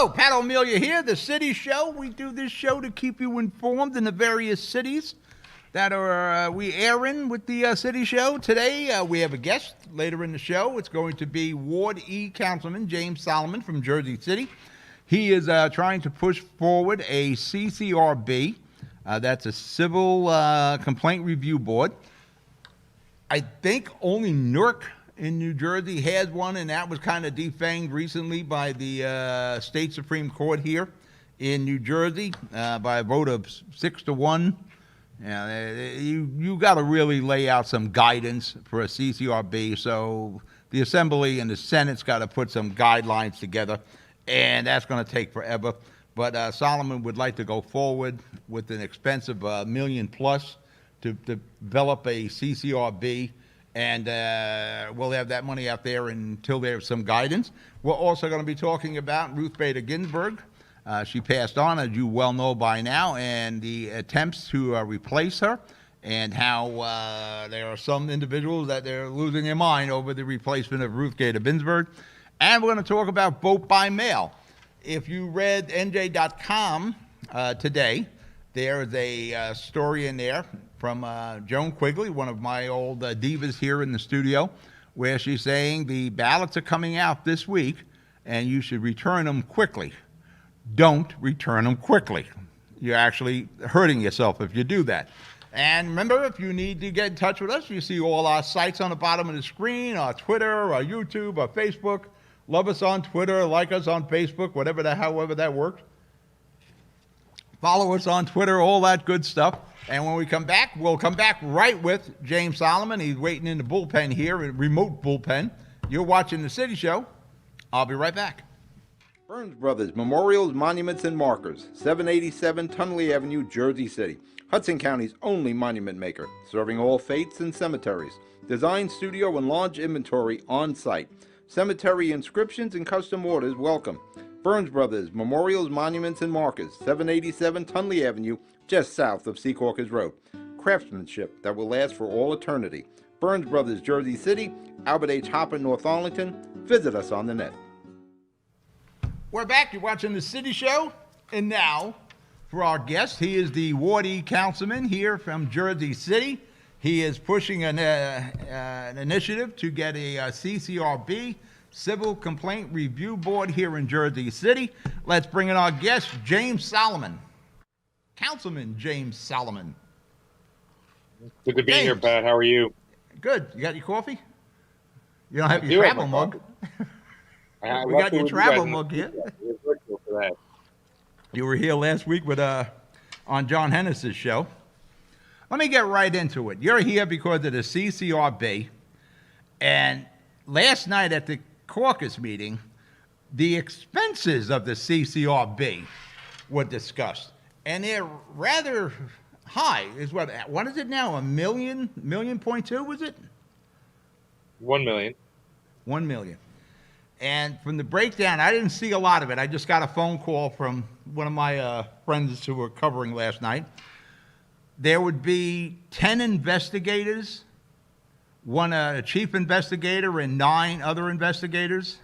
Hello, Pat O'Melia here, The City Show. We do this show to keep you informed in the various cities that are we air in with the City Show. Today, we have a guest later in the show. It's going to be Ward E Councilman James Solomon from Jersey City. He is trying to push forward a CCRB. That's a Civil Complaint Review Board. I think only Newark in New Jersey has one, and that was kind of defanged recently by the state Supreme Court here in New Jersey by a vote of 6-1. You got to really lay out some guidance for a CCRB. So the Assembly and the Senate's got to put some guidelines together, and that's going to take forever. But Solomon would like to go forward with an expensive $1 million plus to develop a CCRB. And we'll have that money out there until there's some guidance. We're also going to be talking about Ruth Bader Ginsburg. She passed on, as you well know by now, and the attempts to replace her, and how there are some individuals that they're losing their mind over the replacement of Ruth Bader Ginsburg. And we're going to talk about vote by mail. If you read NJ.com today, there is a story in there from Joan Quigley, one of my old divas here in the studio, where she's saying the ballots are coming out this week and you should return them quickly. Don't return them quickly. You're actually hurting yourself if you do that. And remember, if you need to get in touch with us, you see all our sites on the bottom of the screen, our Twitter, our YouTube, our Facebook. Love us on Twitter, like us on Facebook, however that works. Follow us on Twitter, all that good stuff. And when we come back, we'll come back right with James Solomon. He's waiting in the bullpen here, a remote bullpen. You're watching The City Show. I'll be right back. Burns Brothers Memorials, Monuments, and Markers, 787 Tunley Avenue, Jersey City. Hudson County's only monument maker, serving all faiths and cemeteries. Design, studio, and large inventory on site. Cemetery inscriptions and custom orders welcome. Burns Brothers Memorials, Monuments, and Markers, 787 Tunley Avenue, just south of Secaucus Road. Craftsmanship that will last for all eternity. Burns Brothers, Jersey City, Albert H. Hopper, North Arlington. Visit us on the net. We're back. You're watching The City Show. And now, for our guest, he is the Ward E Councilman here from Jersey City. He is pushing an initiative to get a CCRB, Civil Complaint Review Board here in Jersey City. Let's bring in our guest, James Solomon. Councilman James Solomon. Good to be here, Pat. How are you? Good. You got your coffee? You don't have your travel mug? We got your travel mug here. You were here last week with on John Hennis's show. Let me get right into it. You're here because of the CCRB, and last night at the caucus meeting, the expenses of the CCRB were discussed, and they're rather high. What is it now? $1 million, $1.2 million, was it? 1 million. 1 million. And from the breakdown, I didn't see a lot of it. I just got a phone call from one of my friends who were covering last night. There would be 10 investigators, one chief investigator, and 9 other investigators.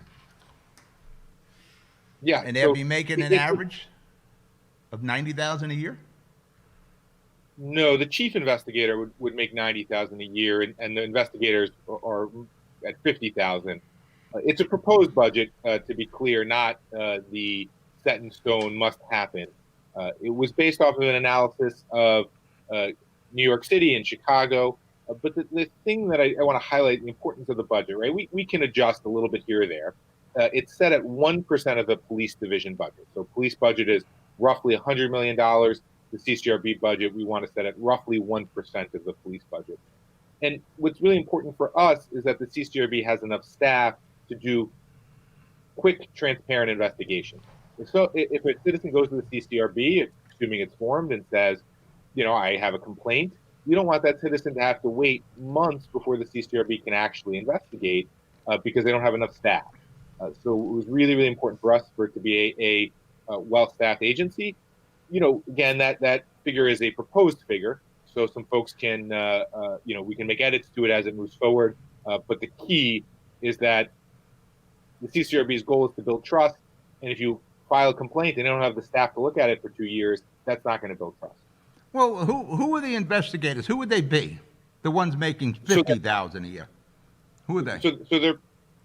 Yeah. And they'll be making an average of $90,000 a year? No, the chief investigator would make $90,000 a year, and the investigators are at $50,000. It's a proposed budget, to be clear, not the set in stone must happen. It was based off of an analysis of New York City and Chicago. But the thing that I want to highlight, the importance of the budget, right? We can adjust a little bit here or there. It's set at 1% of the police division budget. So police budget is roughly $100 million. The CCRB budget, we want to set at roughly 1% of the police budget. And what's really important for us is that the CCRB has enough staff to do quick, transparent investigation. So if a citizen goes to the CCRB, assuming it's formed, and says, I have a complaint, you don't want that citizen to have to wait months before the CCRB can actually investigate because they don't have enough staff. So it was really, really important for us for it to be a well-staffed agency. Again, that figure is a proposed figure. So some folks can, we can make edits to it as it moves forward. But the key is that the CCRB's goal is to build trust. And if you file a complaint and they don't have the staff to look at it for 2 years, that's not going to build trust. Well, who are the investigators? Who would they be? The ones making $50,000 a year. Who are they? So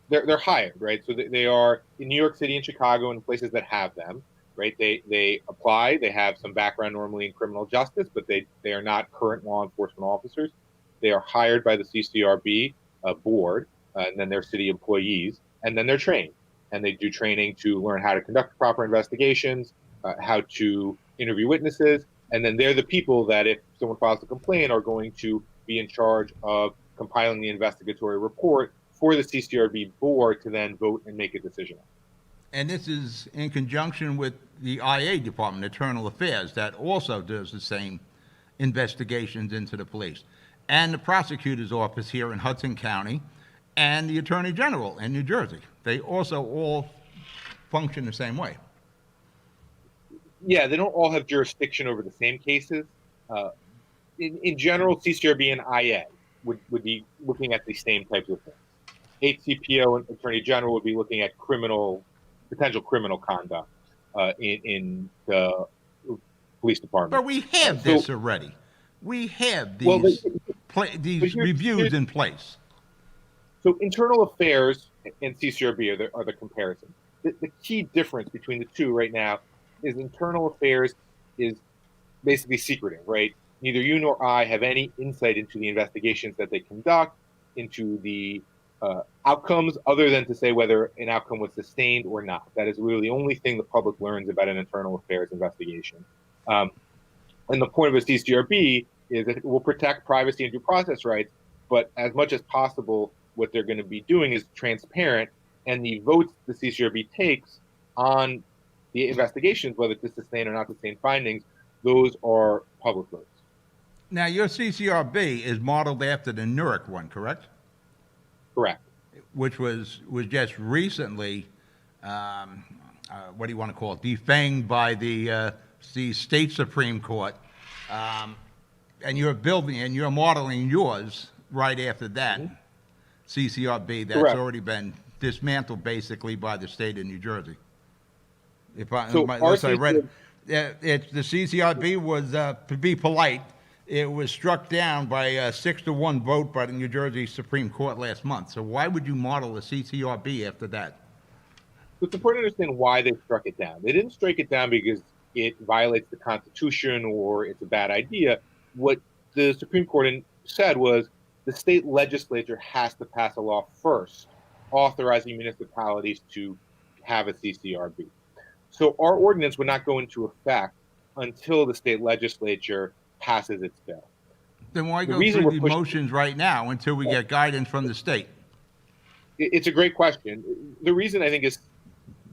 they're hired, right? So they are in New York City and Chicago and places that have them, right? They apply. They have some background normally in criminal justice, but they are not current law enforcement officers. They are hired by the CCRB board, and then they're city employees, and then they're trained. And they do training to learn how to conduct proper investigations, how to interview witnesses, and then they're the people that, if someone files a complaint, are going to be in charge of compiling the investigatory report for the CCRB board to then vote and make a decision. And this is in conjunction with the IA department, Internal Affairs, that also does the same investigations into the police. And the prosecutor's office here in Hudson County and the Attorney General in New Jersey. They also all function the same way. Yeah, they don't all have jurisdiction over the same cases. In general, CCRB and IA would be looking at the same types of things. HCPO and Attorney General would be looking at potential criminal conduct in the police department. But we have this already. We have these, these reviews in place. So internal affairs and CCRB are the comparison. The key difference between the two right now is internal affairs is basically secretive, right? Neither you nor I have any insight into the investigations that they conduct, into the outcomes, other than to say whether an outcome was sustained or not. That is really the only thing the public learns about an internal affairs investigation. And the point of a CCRB is that it will protect privacy and due process rights, but as much as possible, what they're going to be doing is transparent, and the votes the CCRB takes on the investigations, whether to sustain or not sustain findings, those are public votes. Now, your CCRB is modeled after the Newark one, correct? Correct. Which was just recently, what do you want to call it, defanged by the state Supreme Court. And you're modeling yours right after that. Mm-hmm. CCRB that's Correct. Already been dismantled basically by the state of New Jersey. Unless I read it, the CCRB was, to be polite, it was struck down by a 6-1 vote by the New Jersey Supreme Court last month. So why would you model a CCRB after that? So it's important to understand why they struck it down. They didn't strike it down because it violates the Constitution or it's a bad idea. What the Supreme Court said was the state legislature has to pass a law first, authorizing municipalities to have a CCRB. So our ordinance would not go into effect until the state legislature passes its bill. Then why go through the motions right now until we get guidance from the state? It's a great question. The reason I think is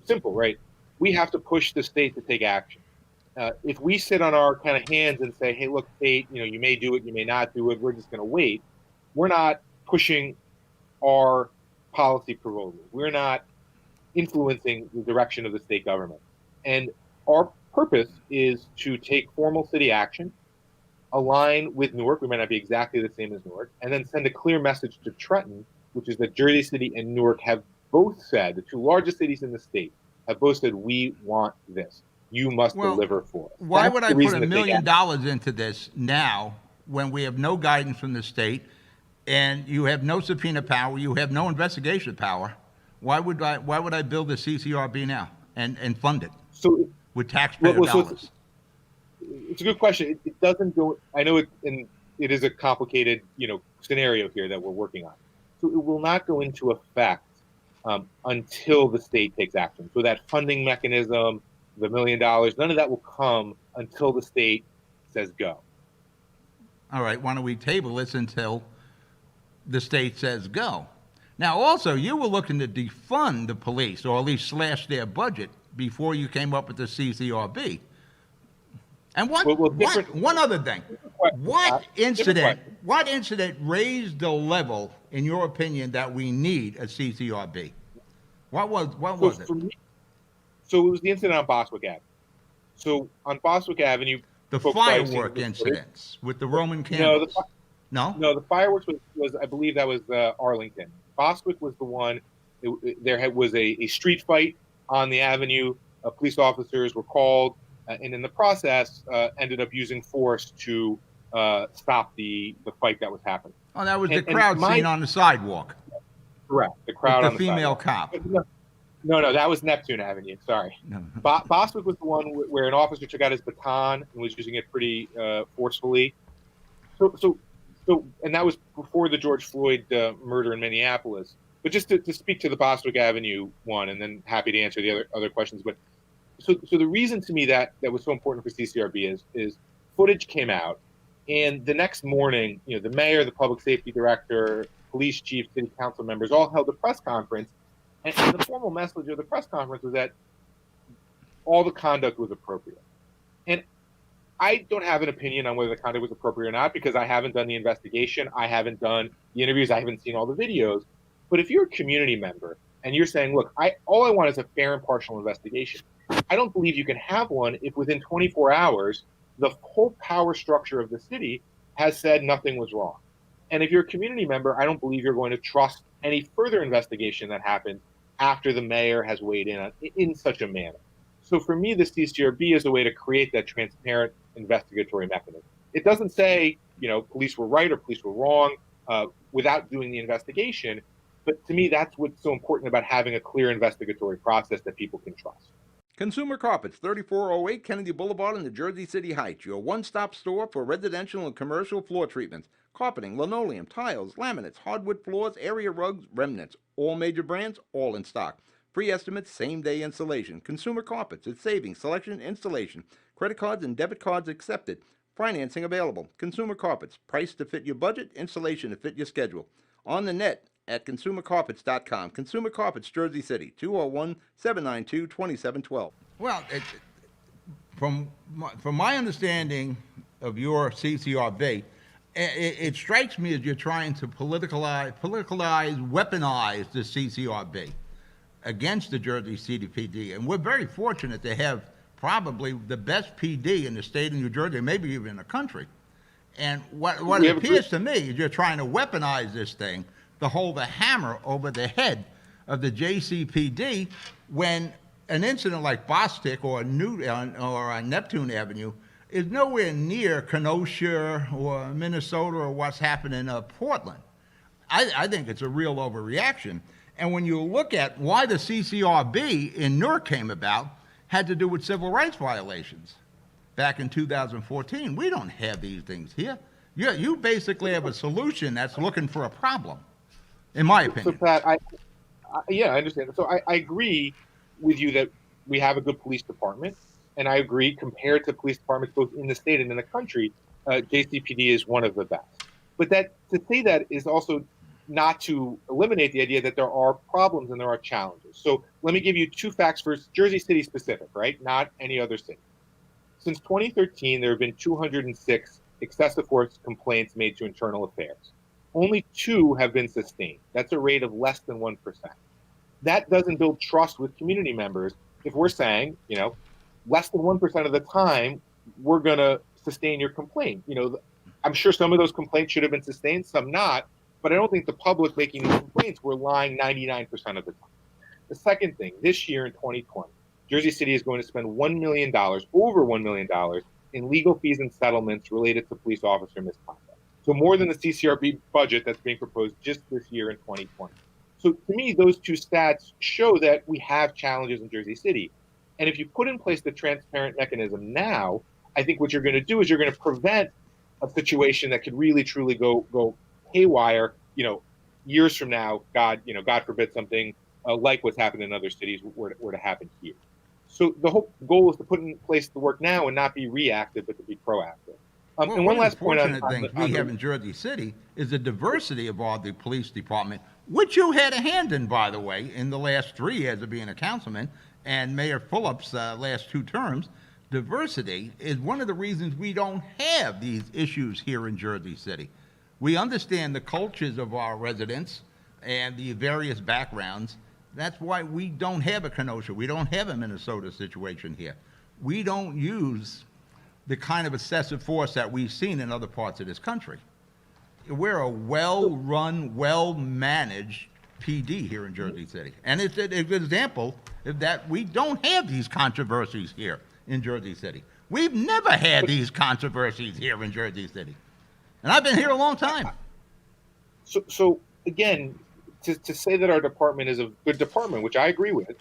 simple, right? We have to push the state to take action. If we sit on our kind of hands and say, hey, look, state, you may do it, you may not do it, we're just going to wait. We're not pushing our policy proposals. We're not influencing the direction of the state government. And our purpose is to take formal city action, align with Newark. We might not be exactly the same as Newark, and then send a clear message to Trenton, which is that Jersey City and Newark have both said, the two largest cities in the state, have both said, we want this. You must deliver for us. Why would I put $1 million into this now when we have no guidance from the state and you have no subpoena power, you have no investigation power? Why would I build a CCRB now and fund it with taxpayer dollars? It's a good question. It doesn't go. I know it is a complicated scenario here that we're working on. So it will not go into effect until the state takes action. So that funding mechanism, the $1 million, none of that will come until the state says go. All right. Why don't we table this until the state says go? Now, also, you were looking to defund the police, or at least slash their budget, before you came up with the CCRB. And one other thing, what incident raised the level, in your opinion, that we need a CCRB? What was it? So it was the incident on Bostwick Avenue. So on Bostwick Avenue, the firework incidents with the Roman candles. No, the fireworks was I believe that was Arlington. Bostwick was the one. There was a street fight on the avenue. police officers were called, and in the process, ended up using force to stop the fight that was happening. Oh, that was the crowd scene on the sidewalk. Correct. The crowd with on the the female sidewalk. cop. No, that was Neptune Avenue. Sorry. No. Bostwick was the one where an officer took out his baton and was using it pretty forcefully. So, and that was before the George Floyd murder in Minneapolis. But just to speak to the Bostwick Avenue one, and then happy to answer the other questions. But so the reason to me that was so important for CCRB is footage came out, and the next morning, the mayor, the public safety director, police chief, city council members all held a press conference. And the formal message of the press conference was that all the conduct was appropriate. And I don't have an opinion on whether the conduct was appropriate or not because I haven't done the investigation. I haven't done the interviews. I haven't seen all the videos. But if you're a community member and you're saying, look, all I want is a fair and partial investigation, I don't believe you can have one if within 24 hours, the whole power structure of the city has said nothing was wrong. And if you're a community member, I don't believe you're going to trust any further investigation that happens after the mayor has weighed in such a manner. So for me, the CCRB is a way to create that transparent investigatory mechanism. It doesn't say, police were right or police were wrong without doing the investigation. But to me, that's what's so important about having a clear investigatory process that people can trust. Consumer Carpets, 3408 Kennedy Boulevard in the Jersey City Heights, your one-stop store for residential and commercial floor treatments, carpeting, linoleum, tiles, laminates, hardwood floors, area rugs, remnants, all major brands, all in stock. Free estimates, same-day installation. Consumer Carpets, it's savings, selection, installation. Credit cards and debit cards accepted. Financing available. Consumer Carpets, price to fit your budget, installation to fit your schedule. On the net at consumercarpets.com. Consumer Carpets, Jersey City, 201-792-2712. Well, from my understanding of your CCRB, it strikes me as you're trying to weaponize the CCRB against the Jersey City PD. And we're very fortunate to have probably the best PD in the state of New Jersey, maybe even in the country. And what it appears to me is you're trying to weaponize this thing to hold a hammer over the head of the JCPD when an incident like Bostwick or Neptune Avenue is nowhere near Kenosha or Minnesota or what's happening in Portland. I think it's a real overreaction. And when you look at why the CCRB in Newark came about, had to do with civil rights violations back in 2014. We don't have these things here. You basically have a solution that's looking for a problem, in my opinion. So Pat, I understand. So I agree with you that we have a good police department, and I agree compared to police departments both in the state and in the country, JCPD is one of the best. But to say that is also not to eliminate the idea that there are problems and there are challenges. So let me give you two facts for Jersey City specific, right? Not any other city. Since 2013, there have been 206 excessive force complaints made to internal affairs. Only 2 have been sustained. That's a rate of less than 1%. That doesn't build trust with community members if we're saying, less than 1% of the time, we're going to sustain your complaint. I'm sure some of those complaints should have been sustained, some not, but I don't think the public making these complaints were lying 99% of the time. The second thing, this year in 2020, Jersey City is going to spend $1 million, over $1 million, in legal fees and settlements related to police officer misconduct. So more than the CCRB budget that's being proposed just this year in 2020. So to me, those two stats show that we have challenges in Jersey City. And if you put in place the transparent mechanism now, I think what you're going to do is you're going to prevent a situation that could really, truly go haywire, years from now, God forbid something like what's happened in other cities were to happen here. So the whole goal is to put in place the work now and not be reactive, but to be proactive. And one last point on things we have in Jersey City is the diversity of all the police department, which you had a hand in, by the way, in the last 3 years of being a councilman and Mayor Phillips' last 2 terms. Diversity is one of the reasons we don't have these issues here in Jersey City. We understand the cultures of our residents and the various backgrounds. That's why we don't have a Kenosha. We don't have a Minnesota situation here. We don't use the kind of excessive force that we've seen in other parts of this country. We're a well-run, well-managed PD here in Jersey City. And it's an example that we don't have these controversies here in Jersey City. We've never had these controversies here in Jersey City. And I've been here a long time. So again, to say that our department is a good department, which I agree with,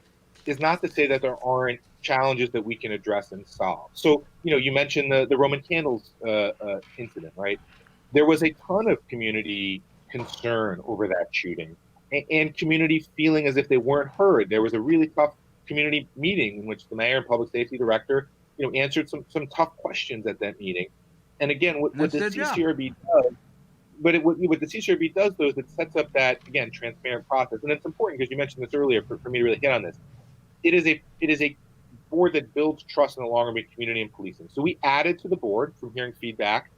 is not to say that there aren't challenges that we can address and solve. So, you mentioned the Roman candles incident, right? There was a ton of community concern over that shooting and community feeling as if they weren't heard. There was a really tough community meeting in which the mayor and public safety director, answered some tough questions at that meeting. And again, what the CCRB does, what the CCRB does, though, is it sets up that, again, transparent process. And it's important because you mentioned this earlier for me to really hit on this. It is a board that builds trust in the long run between community and policing. So we added to the board from hearing feedback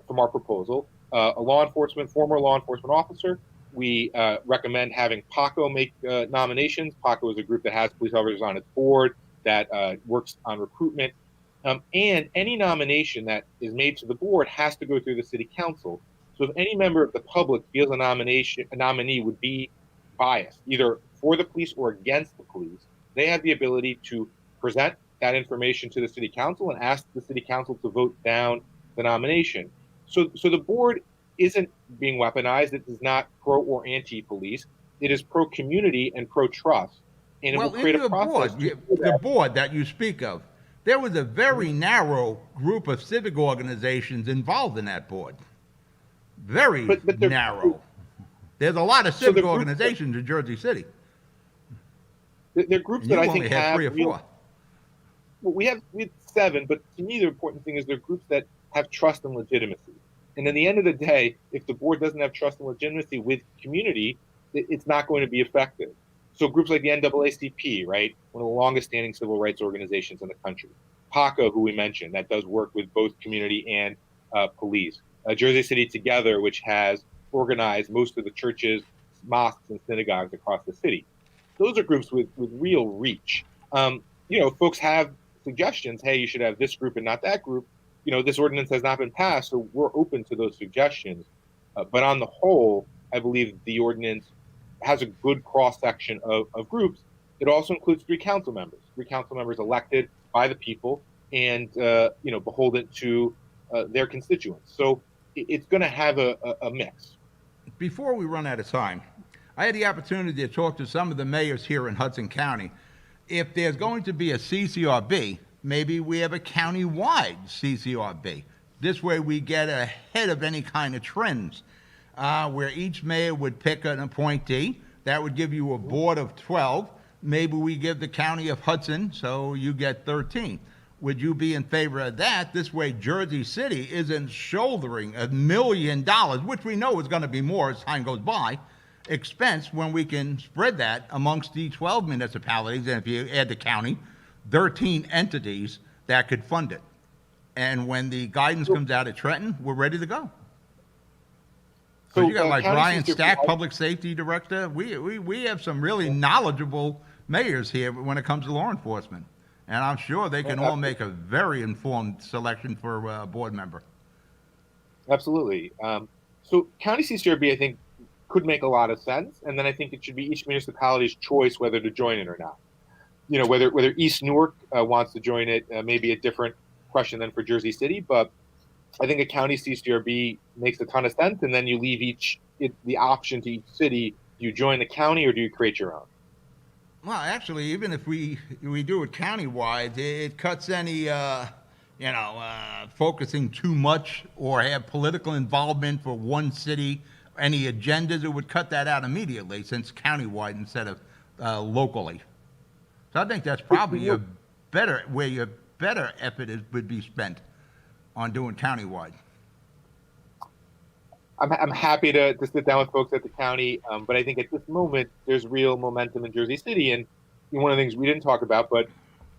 from our proposal, a former law enforcement officer. We recommend having PACO make nominations. PACO is a group that has police officers on its board that works on recruitment. And any nomination that is made to the board has to go through the city council. So if any member of the public feels a nominee would be biased, either for the police or against the police, they have the ability to present that information to the city council and ask the city council to vote down the nomination. So the board isn't being weaponized. It is not pro or anti-police. It is pro-community and pro-trust. And it will create a process. The board that you speak of, there was a very narrow group of civic organizations involved in that board. Very narrow. There's a lot of civic organizations in Jersey City. They're groups that I think have 3 or 4. Well, we have 7, but to me the important thing is they're groups that have trust and legitimacy. And at the end of the day, if the board doesn't have trust and legitimacy with community, it's not going to be effective. So groups like the NAACP, right, one of the longest standing civil rights organizations in the country. PACO, who we mentioned, that does work with both community and police. Jersey City Together, which has organized most of the churches, mosques, and synagogues across the city. Those are groups with real reach. Folks have suggestions, hey, you should have this group and not that group. This ordinance has not been passed, so we're open to those suggestions. But on the whole, I believe the ordinance has a good cross-section of groups. It also includes 3 council members elected by the people and, beholden to their constituents. So it's going to have a mix. Before we run out of time, I had the opportunity to talk to some of the mayors here in Hudson County. If there's going to be a CCRB, maybe we have a county-wide CCRB. This way we get ahead of any kind of trends, where each mayor would pick an appointee. That would give you a board of 12. Maybe we give the county of Hudson, so you get 13. Would you be in favor of that? This way Jersey City isn't shouldering $1 million, which we know is going to be more as time goes by, expense when we can spread that amongst the 12 municipalities, and if you add the county, 13 entities that could fund it. And when the guidance comes out at Trenton, we're ready to go. So you got like Brian Stack, Public Safety Director. We have some really knowledgeable mayors here when it comes to law enforcement. And I'm sure they can all make a very informed selection for a board member. Absolutely. So county CCRB, I think, could make a lot of sense. And then I think it should be each municipality's choice whether to join it or not. Whether East Newark wants to join it may be a different question than for Jersey City, but I think a county CCRB makes a ton of sense. And then you leave the option to each city. Do you join the county or do you create your own? Well, actually, even if we do it countywide, it cuts any, focusing too much or have political involvement for one city, any agendas, it would cut that out immediately since countywide instead of locally. So I think that's probably your better effort would be spent on doing countywide. I'm happy to sit down with folks at the county, but I think at this moment there's real momentum in Jersey City. And one of the things we didn't talk about, but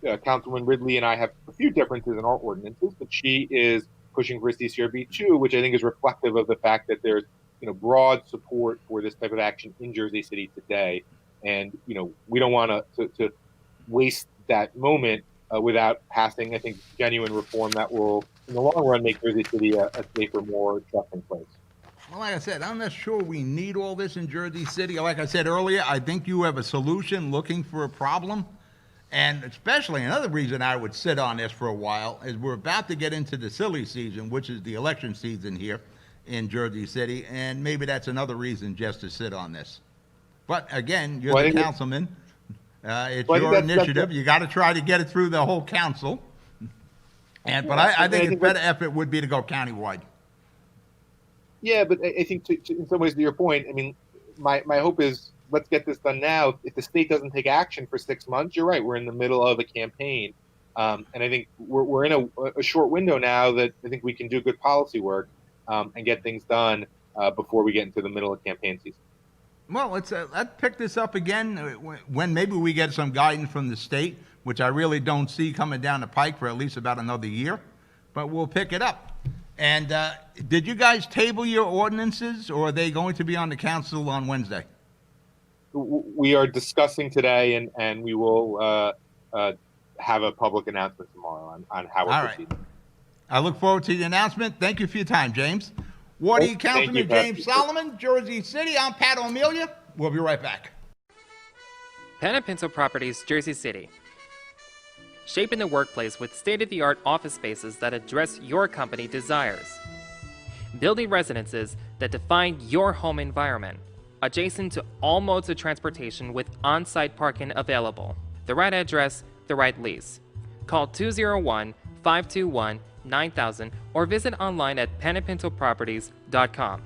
Councilwoman Ridley and I have a few differences in our ordinances, but she is pushing for a CCRB too, which I think is reflective of the fact that there's broad support for this type of action in Jersey City today. And we don't want to waste that moment without passing, I think, genuine reform that will, in the long run, make Jersey City a safer, more trusting place. Well, like I said, I'm not sure we need all this in Jersey City. Like I said earlier, I think you have a solution looking for a problem, And especially another reason I would sit on this for a while is we're about to get into the silly season, which is the election season here in Jersey City, and maybe that's another reason just to sit on this. But again, you're Well, the I think councilman. It's Well, I think your that's- initiative. You got to try to get it through the whole council. But I think it's better if it would be to go countywide. Yeah, but I think in some ways, to your point, I mean, my hope is let's get this done now. If the state doesn't take action for 6 months, you're right. We're in the middle of a campaign. And I think we're in a short window now that I think we can do good policy work and get things done before we get into the middle of campaign season. Well, let's pick this up again when maybe we get some guidance from the state, which I really don't see coming down the pike for at least about another year, but we'll pick it up. And did you guys table your ordinances, or are they going to be on the council on Wednesday? We are discussing today, and we will have a public announcement tomorrow on how we're All right. proceeding. I look forward to the announcement. Thank you for your time, James. Wardy, Thank Councilman you, Pat. James Solomon, Jersey City. I'm Pat O'Melia. We'll be right back. Panepinto Properties, Jersey City. Shaping the workplace with state-of-the-art office spaces that address your company desires. Building residences that define your home environment, adjacent to all modes of transportation with on-site parking available. The right address, the right lease. Call 201-521-9000 or visit online at panepintoproperties.com.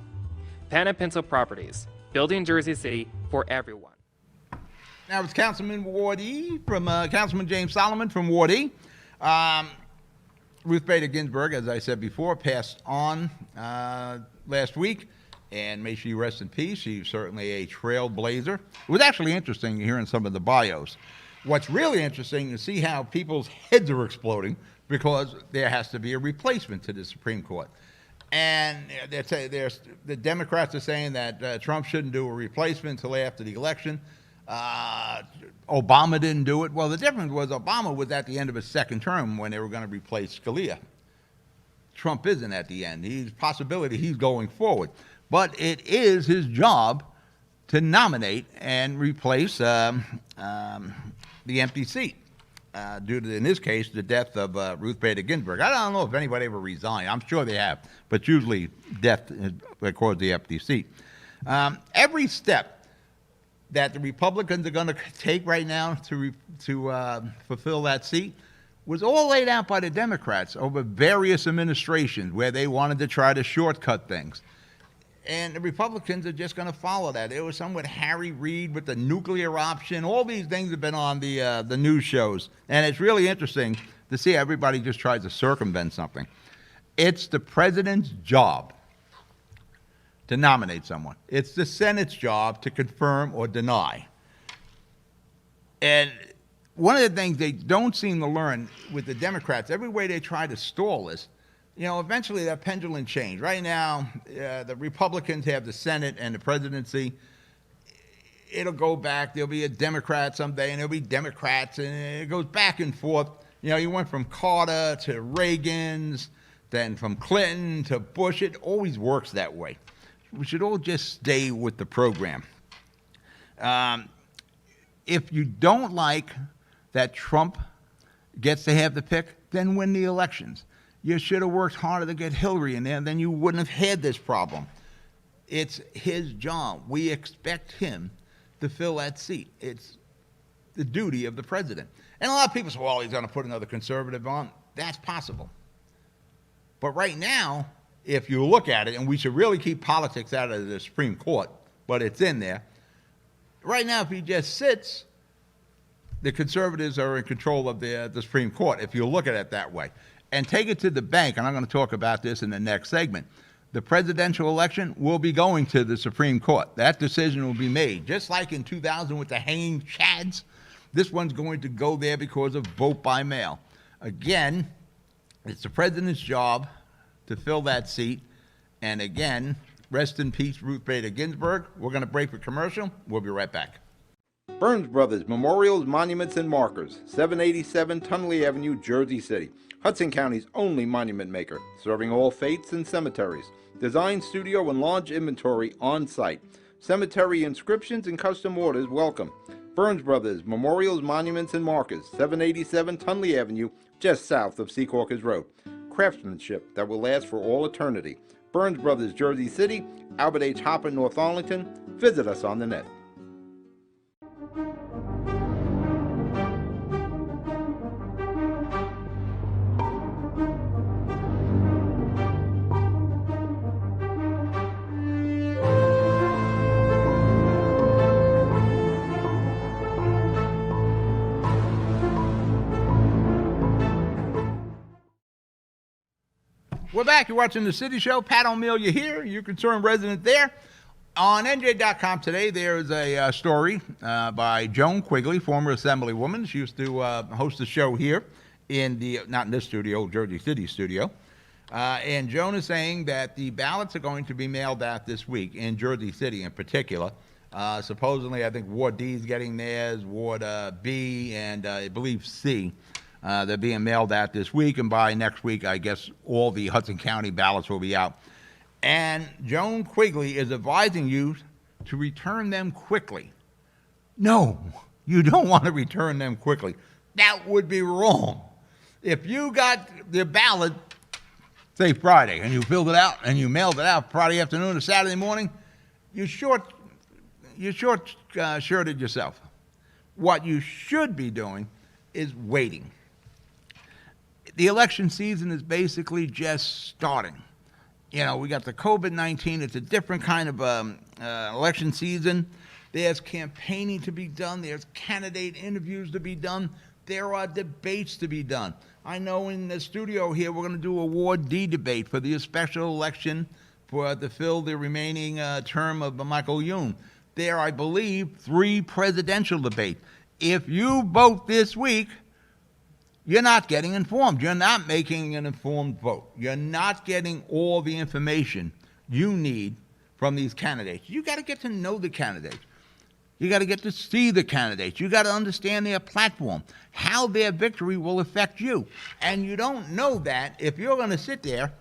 Panepinto Properties, building Jersey City for everyone. Now it's Councilman Wardy from Councilman James Solomon from Wardy. Ruth Bader Ginsburg, as I said before, passed on last week, and may she rest in peace. She's certainly a trailblazer. It was actually interesting hearing some of the bios. What's really interesting is to see how people's heads are exploding because there has to be a replacement to the Supreme Court. And the Democrats are saying that Trump shouldn't do a replacement until after the election. Obama didn't do it. Well, the difference was Obama was at the end of his second term when they were going to replace Scalia. Trump isn't at the end. He's possibility he's going forward. But it is his job to nominate and replace the empty seat due to, in this case, the death of Ruth Bader Ginsburg. I don't know if anybody ever resigned. I'm sure they have, but usually death caused the empty seat. Every step that the Republicans are going to take right now to fulfill that seat was all laid out by the Democrats over various administrations where they wanted to try to shortcut things. And the Republicans are just going to follow that. There was some with Harry Reid with the nuclear option. All these things have been on the news shows. And it's really interesting to see everybody just tries to circumvent something. It's the president's job to nominate someone. It's the Senate's job to confirm or deny. And one of the things they don't seem to learn with the Democrats, every way they try to stall this, eventually that pendulum changed. Right now, the Republicans have the Senate and the presidency. It'll go back. There'll be a Democrat someday, and there'll be Democrats, and it goes back and forth. You went from Carter to Reagan's, then from Clinton to Bush. It always works that way. We should all just stay with the program. If you don't like that Trump gets to have the pick, then win the elections. You should have worked harder to get Hillary in there, then you wouldn't have had this problem. It's his job. We expect him to fill that seat. It's the duty of the president. And a lot of people say, well, he's going to put another conservative on. That's possible. But right now, if you look at it, and we should really keep politics out of the Supreme Court, but it's in there. Right now, if he just sits, the conservatives are in control of the Supreme Court, if you look at it that way. And take it to the bank, and I'm going to talk about this in the next segment. The presidential election will be going to the Supreme Court. That decision will be made. Just like in 2000 with the hanging chads, this one's going to go there because of vote by mail. Again, it's the president's job to fill that seat. And again, rest in peace, Ruth Bader Ginsburg. We're going to break for commercial. We'll be right back. Burns Brothers Memorials, Monuments, and Markers, 787 Tunley Avenue, Jersey City. Hudson County's only monument maker, serving all faiths and cemeteries. Design studio and large inventory on site. Cemetery inscriptions and custom orders welcome. Burns Brothers Memorials, Monuments, and Markers, 787 Tunley Avenue, just south of Secaucus Road. Craftsmanship that will last for all eternity. Burns Brothers, Jersey City, Albert H. Hopper, North Arlington. Visit us on the net. We're back. You're watching The City Show. Pat O'Melia here, your concerned resident there. On NJ.com today, there is a story by Joan Quigley, former Assemblywoman. She used to host the show here not in this studio, Jersey City studio. And Joan is saying that the ballots are going to be mailed out this week in Jersey City in particular. Supposedly, I think Ward D is getting theirs, Ward B, and I believe C. They're being mailed out this week, and by next week, I guess all the Hudson County ballots will be out. And Joan Quigley is advising you to return them quickly. No, you don't want to return them quickly. That would be wrong. If you got the ballot, say Friday, and you filled it out and you mailed it out Friday afternoon or Saturday morning, you shorted yourself. What you should be doing is waiting. The election season is basically just starting. You know, we got the COVID-19. It's a different kind of election season. There's campaigning to be done. There's candidate interviews to be done. There are debates to be done. I know in the studio here we're going to do a Ward D debate for the special election to fill the remaining term of Michael Youn. There, I believe, 3 presidential debates. If you vote this week, you're not getting informed. You're not making an informed vote. You're not getting all the information you need from these candidates. You got to get to know the candidates. You got to get to see the candidates. You got to understand their platform, how their victory will affect you. And you don't know that if you're going to sit there,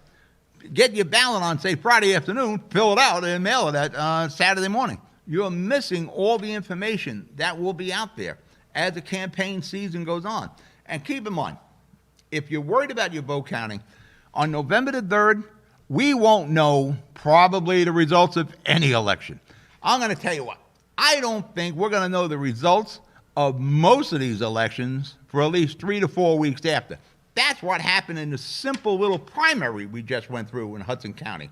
get your ballot on, say, Friday afternoon, fill it out, and mail it at Saturday morning. You're missing all the information that will be out there as the campaign season goes on. And keep in mind, if you're worried about your vote counting, on November the 3rd, we won't know probably the results of any election. I'm going to tell you what, I don't think we're going to know the results of most of these elections for at least 3 to 4 weeks after. That's what happened in the simple little primary we just went through in Hudson County.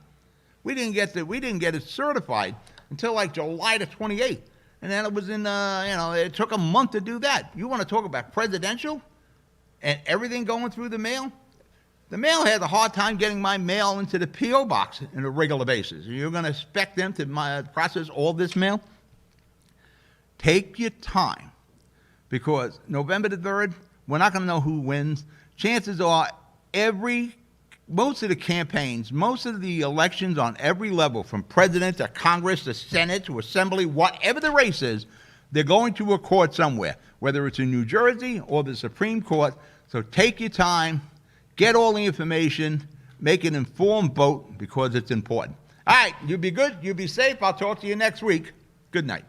We didn't get it certified until like July the 28th. And then it was it took a month to do that. You want to talk about presidential? And everything going through the mail? The mail has a hard time getting my mail into the P.O. box on a regular basis. You're going to expect them to process all this mail? Take your time, because November the 3rd, we're not going to know who wins. Chances are most of the campaigns, most of the elections on every level, from president to Congress to Senate to Assembly, whatever the race is, they're going to a court somewhere, whether it's in New Jersey or the Supreme Court. So take your time, get all the information, make an informed vote, because it's important. All right, you be good, you be safe. I'll talk to you next week. Good night.